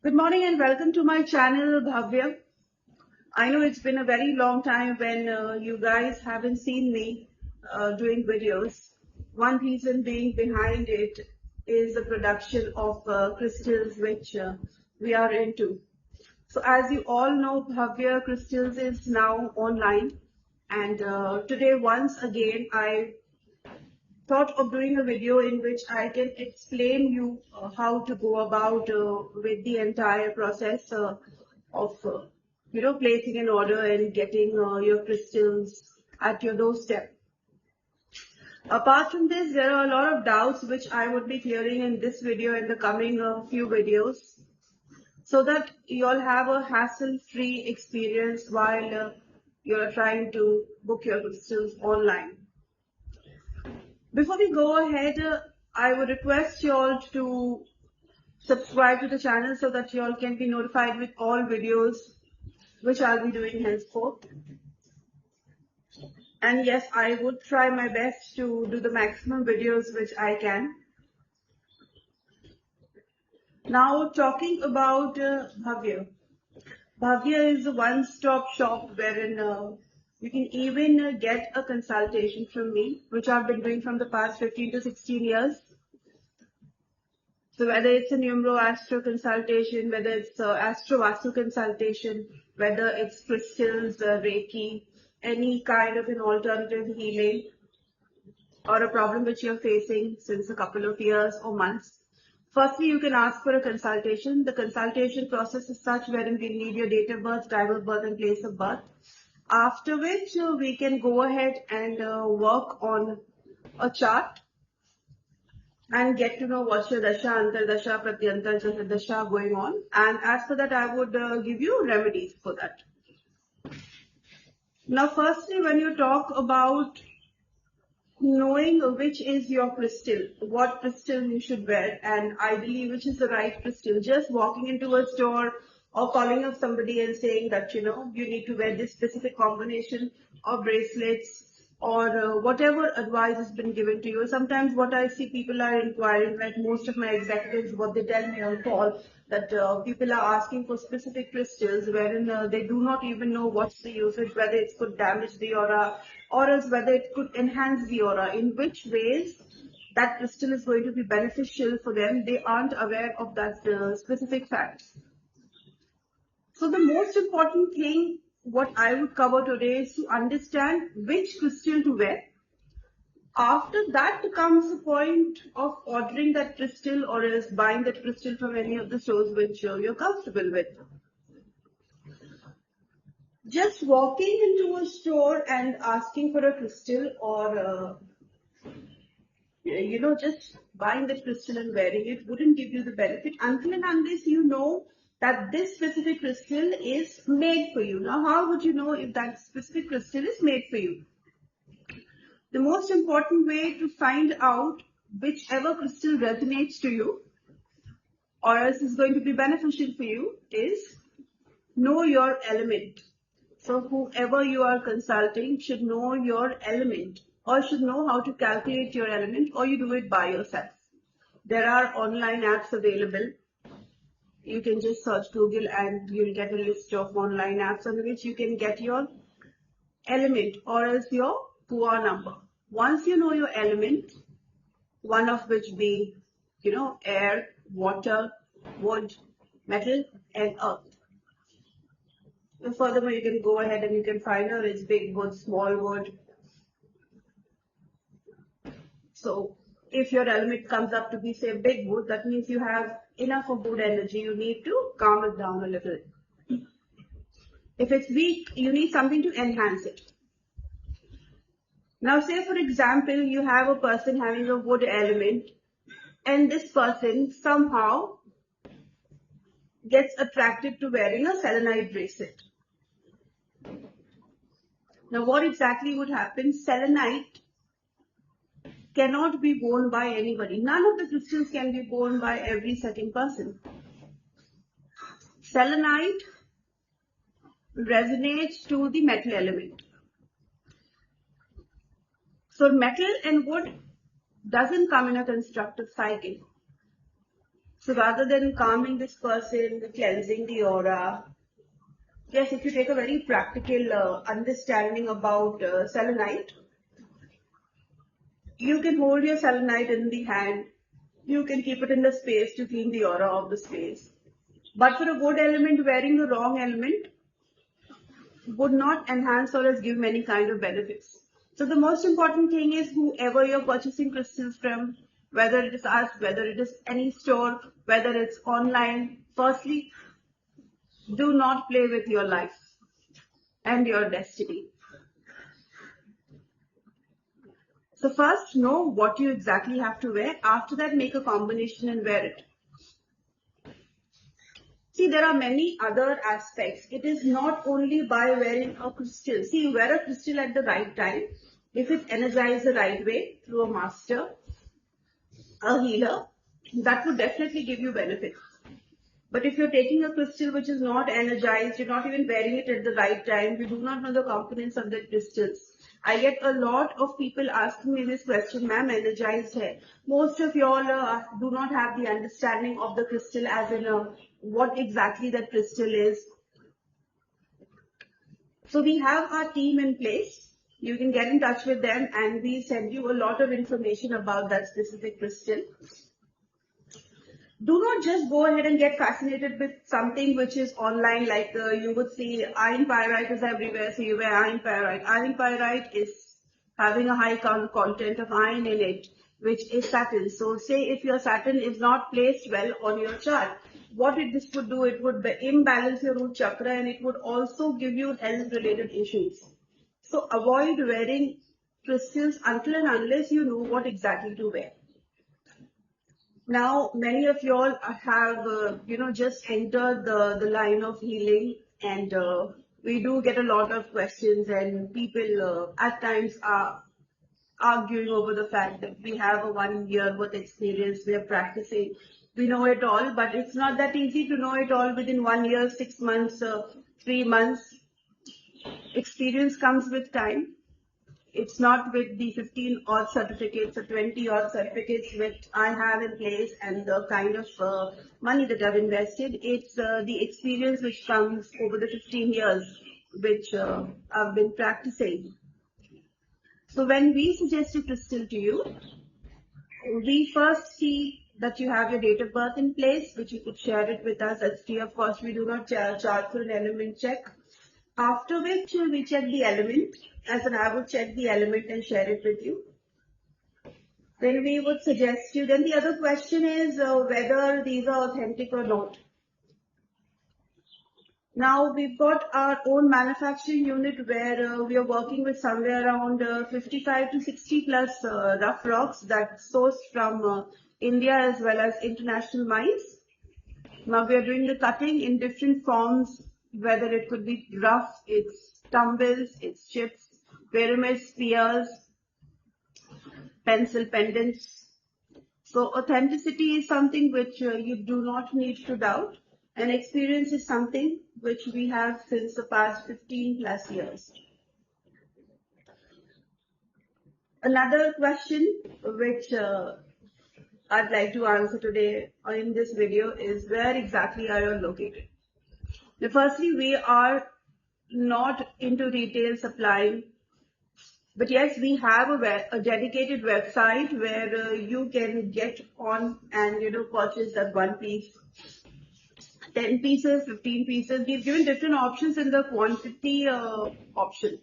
Good morning and welcome to my channel, Bhavya. I know it's been a very long time when you guys haven't seen me doing videos. One reason being behind it is the production of crystals which we are into. So as you all know, Bhhavya Crystals is now online, and today once again I thought of doing a video in which I can explain you how to go about with the entire process of placing an order and getting your crystals at your doorstep. Apart from this, there are a lot of doubts which I would be clearing in this video and the coming few videos, so that you all have a hassle-free experience while you're trying to book your crystals online. Before we go ahead, I would request you all to subscribe to the channel so that you all can be notified with all videos which I'll be doing henceforth. And yes, I would try my best to do the maximum videos which I can. Now, talking about Bhavya. Bhavya is a one-stop shop wherein you can even get a consultation from me, which I've been doing from the past 15 to 16 years. So whether it's a numero-astro consultation, whether it's astro-vastu consultation, whether it's crystals, Reiki, any kind of an alternative healing, or a problem which you're facing since a couple of years or months. Firstly, you can ask for a consultation. The consultation process is such wherein we need your date of birth, time of birth, and place of birth. After which we can go ahead and work on a chart and get to know what's your dasha, antardasha, pratyantar dasha going on. And as for that, I would give you remedies for that. Now, firstly, when you talk about knowing which is your crystal, what crystal you should wear, and ideally which is the right crystal, just walking into a store or calling up somebody and saying that, you need to wear this specific combination of bracelets, or whatever advice has been given to you. Sometimes what I see people are inquiring, like most of my executives, what they tell me on call, that people are asking for specific crystals wherein they do not even know what's the usage, whether it could damage the aura or else whether it could enhance the aura, in which ways that crystal is going to be beneficial for them. They aren't aware of that specific facts. So the most important thing what I would cover today is to understand which crystal to wear. After that comes the point of ordering that crystal or else buying that crystal from any of the stores which you're comfortable with. Just walking into a store and asking for a crystal, or just buying the crystal and wearing it wouldn't give you the benefit until and unless you know that this specific crystal is made for you. Now, how would you know if that specific crystal is made for you? The most important way to find out whichever crystal resonates to you or else is going to be beneficial for you is know your element. So whoever you are consulting should know your element or should know how to calculate your element, or you do it by yourself. There are online apps available. You can just search Google and you'll get a list of online apps on which you can get your element or else your PUA number. Once you know your element, one of which being, air, water, wood, metal, and earth. And furthermore, you can go ahead and you can find out it's big wood, small wood. So if your element comes up to be, say, big wood, that means you have enough of good energy. You need to calm it down a little. If it's weak, you need something to enhance it. Now, say for example, you have a person having a wood element, and this person somehow gets attracted to wearing a selenite bracelet. Now, what exactly would happen? Selenite cannot be worn by anybody. None of the crystals can be worn by every certain person. Selenite resonates to the metal element. So metal and wood doesn't come in a constructive cycle. So rather than calming this person, cleansing the aura, yes, if you take a very practical understanding about selenite, you can hold your selenite in the hand. You can keep it in the space to clean the aura of the space. But for a good element, wearing the wrong element would not enhance or else give many kind of benefits. So the most important thing is whoever you're purchasing crystals from, whether it is us, whether it is any store, whether it's online, firstly, do not play with your life and your destiny. So first know what you exactly have to wear. After that, make a combination and wear it. See, there are many other aspects. It is not only by wearing a crystal. See, you wear a crystal at the right time. If it's energized the right way through a master, a healer, that would definitely give you benefits. But if you're taking a crystal which is not energized, you're not even wearing it at the right time, you do not know the components of the crystals. I get a lot of people asking me this question, ma'am, energized hair. Most of y'all do not have the understanding of the crystal as in what exactly that crystal is. So we have our team in place. You can get in touch with them and we send you a lot of information about that specific crystal. Do not just go ahead and get fascinated with something which is online, like you would see iron pyrite is everywhere, so you wear iron pyrite. Iron pyrite is having a high content of iron in it, which is Saturn. So say if your Saturn is not placed well on your chart, what this would do, it would imbalance your root chakra and it would also give you health related issues. So avoid wearing crystals until and unless you know what exactly to wear. Now, many of y'all have, just entered the line of healing, and we do get a lot of questions, and people at times are arguing over the fact that we have a 1 year worth experience, we are practicing, we know it all, but it's not that easy to know it all within 1 year, 6 months, 3 months. Experience comes with time. It's not with the 15 odd certificates or 20 odd certificates which I have in place and the kind of money that I've invested. It's the experience which comes over the 15 years which I've been practicing. So when we suggest a crystal to you, we first see that you have your date of birth in place, which you could share it with us. That's free of cost. We do not charge for an element check. After which we check the element, as in I would check the element and share it with you. Then we would suggest you. Then the other question is whether these are authentic or not. Now we've got our own manufacturing unit where we are working with somewhere around 55 to 60 plus rough rocks that's sourced from India as well as international mines. Now we are doing the cutting in different forms, whether it could be rough, it's tumbles, it's chips, pyramids, spheres, pencil pendants. So authenticity is something which you do not need to doubt, and experience is something which we have since the past 15 plus years. Another question which I'd like to answer today in this video is where exactly are you located? Now, firstly, we are not into retail supplying, but yes, we have a dedicated website where you can get on and purchase that one piece, 10 pieces, 15 pieces. We've given different options in the quantity option.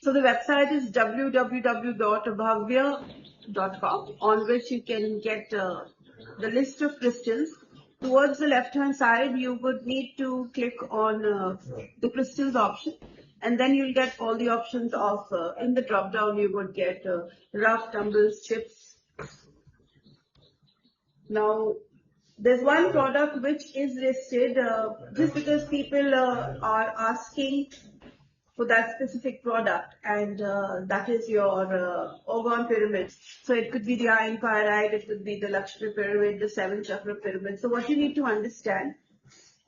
So the website is www.bhavya.com, on which you can get the list of crystals. Towards the left hand side, you would need to click on the crystals option, and then you'll get all the options of in the drop down you would get rough, tumbles, chips. Now there's one product which is listed just because people are asking for that specific product, and that is your Ogon pyramid. So it could be the iron pyrite, it could be the Lakshmi pyramid, the 7 chakra pyramid. So what you need to understand,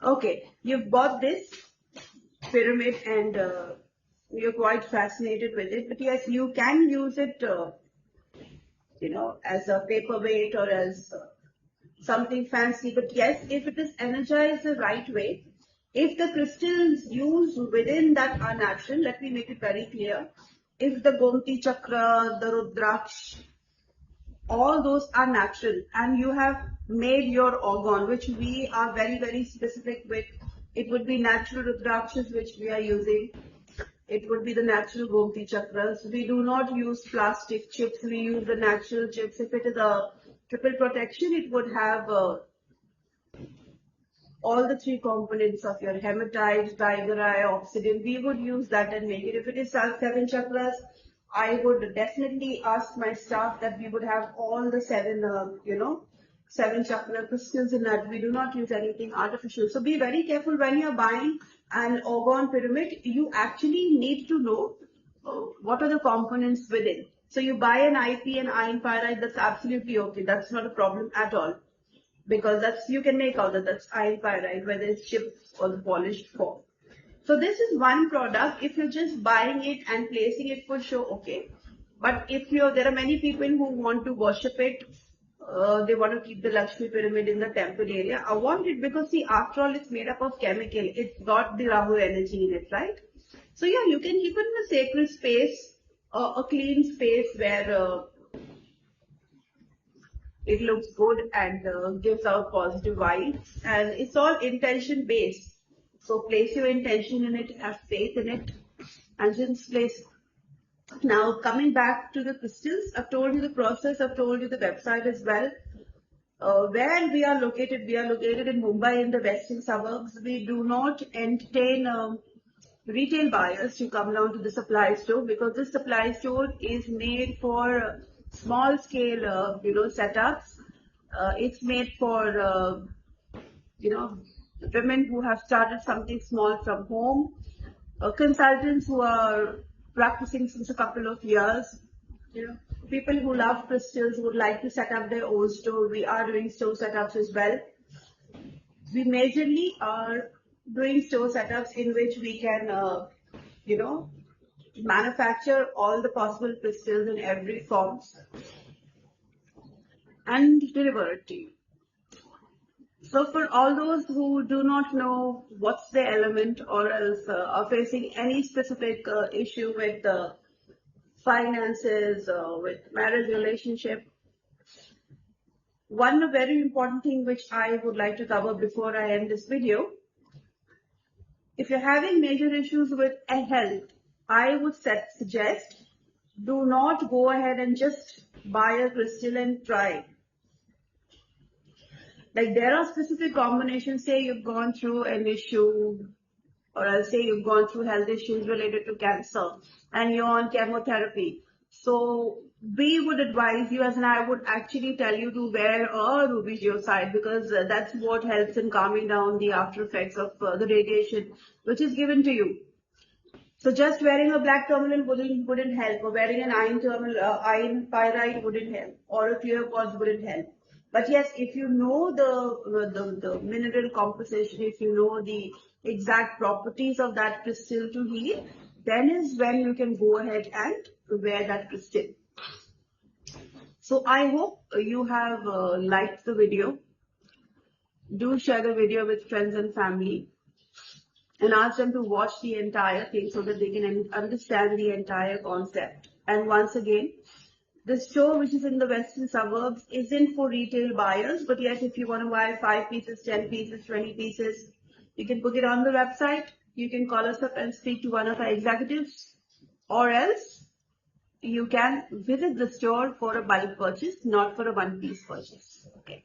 okay, you've bought this pyramid and you're quite fascinated with it, but yes, you can use it, as a paperweight or as something fancy. But yes, if it is energized the right way, if the crystals used within that are natural, let me make it very clear. If the Gomti Chakra, the Rudraksh, all those are natural, and you have made your organ, which we are very, very specific with. It would be natural Rudrakshas which we are using. It would be the natural Gomti chakras. We do not use plastic chips. We use the natural chips. If it is a triple protection, it would have all the three components of your hematite, digorai, obsidian. We would use that and make it. If it is seven chakras, I would definitely ask my staff that we would have all the seven, seven chakra crystals in that. We do not use anything artificial. So be very careful when you're buying an organ pyramid. You actually need to know what are the components within. So you buy an IP and iron pyrite, that's absolutely okay. That's not a problem at all, because that's, you can make out that that's iron pyrite, whether it's chips or the polished form. So this is one product. If you're just buying it and placing it for show, okay. But if there are many people who want to worship it, they want to keep the Lakshmi pyramid in the temple area. I want it because, see, after all, it's made up of chemical. It's got the Rahu energy in it, right? So yeah, you can keep it in a sacred space, a clean space where it looks good and gives out positive vibes, and it's all intention based. So place your intention in it, have faith in it, and just place. Now coming back to the crystals, I've told you the process, I've told you the website as well. Where we are located in Mumbai, in the western suburbs. We do not entertain retail buyers to come down to the supply store, because this supply store is made for small scale, setups. It's made for, women who have started something small from home, consultants who are practicing since a couple of years, people who love crystals, would like to set up their own store. We are doing store setups as well. We majorly are doing store setups in which we can, manufacture all the possible crystals in every form and deliver it to you. So for all those who do not know what's the element, or else are facing any specific issue with finances, with marriage relationship, one very important thing which I would like to cover before I end this video. If you're having major issues with health, I would suggest, do not go ahead and just buy a crystal and try. Like, there are specific combinations. Say you've gone through an issue, or I'll say you've gone through health issues related to cancer and you're on chemotherapy. So we would advise you, as and I would actually tell you, to wear a ruby geoside, because that's what helps in calming down the after effects of the radiation which is given to you. So just wearing a black tourmaline wouldn't help, or wearing an iron pyrite wouldn't help, or a clear quartz wouldn't help. But yes, if you know the mineral composition, if you know the exact properties of that crystal to heal, then is when you can go ahead and wear that crystal. So I hope you have liked the video. Do share the video with friends and family, and ask them to watch the entire thing so that they can understand the entire concept. And once again, the store which is in the western suburbs isn't for retail buyers, but yes, if you want to buy 5 pieces, 10 pieces, 20 pieces, you can book it on the website. You can call us up and speak to one of our executives, or else you can visit the store for a bulk purchase, not for a one-piece purchase. Okay.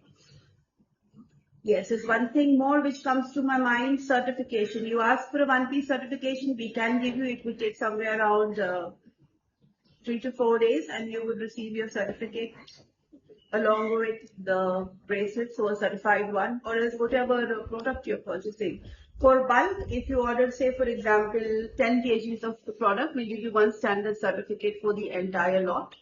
Yes, there's one thing more which comes to my mind: certification. You ask for a one-piece certification, we can give you. It will take somewhere around 3 to 4 days, and you will receive your certificate along with the bracelets, so a certified one, or else whatever product you're purchasing. For bulk, if you order, say for example, 10 kgs of the product, we'll give you one standard certificate for the entire lot.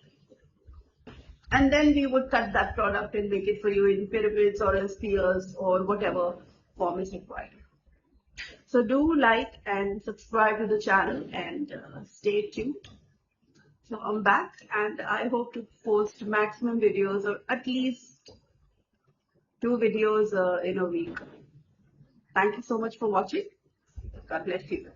And then we would cut that product and make it for you in pyramids or in spheres or whatever form is required. So do like and subscribe to the channel, and stay tuned. So I'm back, and I hope to post maximum videos, or at least two videos in a week. Thank you so much for watching. God bless you.